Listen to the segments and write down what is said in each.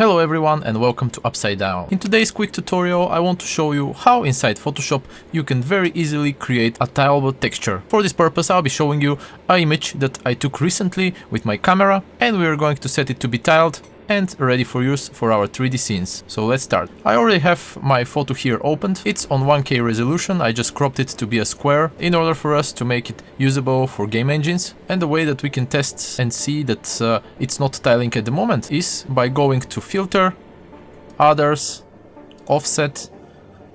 Hello everyone and welcome to Upside Down. In today's quick tutorial I want to show you how inside Photoshop you can very easily create a tileable texture. For this purpose I'll be showing you an image that I took recently with my camera, and we are going to set it to be tiled and ready for use for our 3D scenes. So let's start. I already have my photo here opened. It's on 1K resolution. I just cropped it to be a square in order for us to make it usable for game engines. And the way that we can test and see that it's not tiling at the moment is by going to Filter, Others, Offset,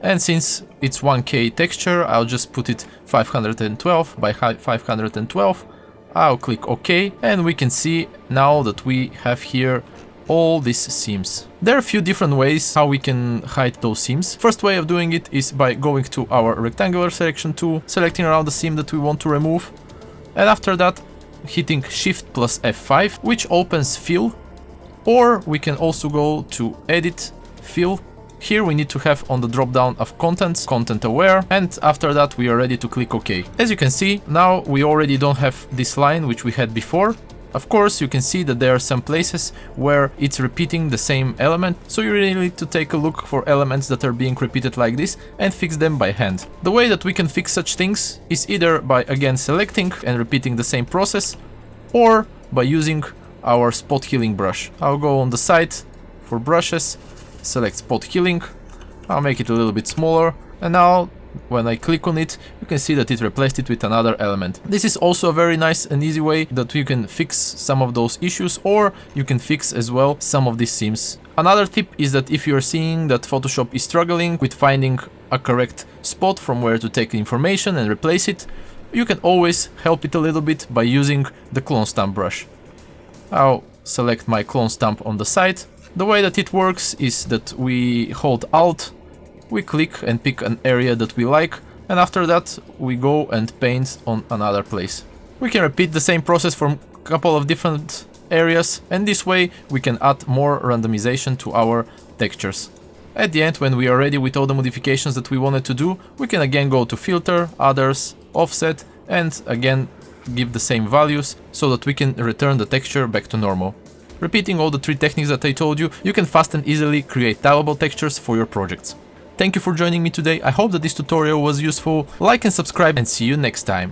and since it's 1K texture, I'll just put it 512 by 512. I'll click OK, and we can see now that we have here all these seams. There are a few different ways how we can hide those seams. First way of doing it is by going to our rectangular selection tool, selecting around the seam that we want to remove, and after that hitting Shift plus F5, which opens Fill, or we can also go to Edit, Fill. Here we need to have on the drop down of Contents, Content Aware, and after that we are ready to click OK. As you can see, now we already don't have this line which we had before. Of course, you can see that there are some places where it's repeating the same element, so you really need to take a look for elements that are being repeated like this and fix them by hand. The way that we can fix such things is either by again selecting and repeating the same process, or by using our spot healing brush. I'll go on the side for brushes, select spot healing, I'll make it a little bit smaller, and now when I click on it, you can see that it replaced it with another element. This is also a very nice and easy way that you can fix some of those issues, or you can fix as well some of these seams. Another tip is that if you're seeing that Photoshop is struggling with finding a correct spot from where to take the information and replace it, you can always help it a little bit by using the clone stamp brush. I'll select my clone stamp on the side. The way that it works is that we hold Alt, we click and pick an area that we like, and after that we go and paint on another place. We can repeat the same process from a couple of different areas, and this way we can add more randomization to our textures. At the end, when we are ready with all the modifications that we wanted to do, we can again go to Filter, Others, Offset, and again give the same values so that we can return the texture back to normal. Repeating all the three techniques that I told you, you can fast and easily create tileable textures for your projects. Thank you for joining me today. I hope that this tutorial was useful. Like and subscribe, and see you next time.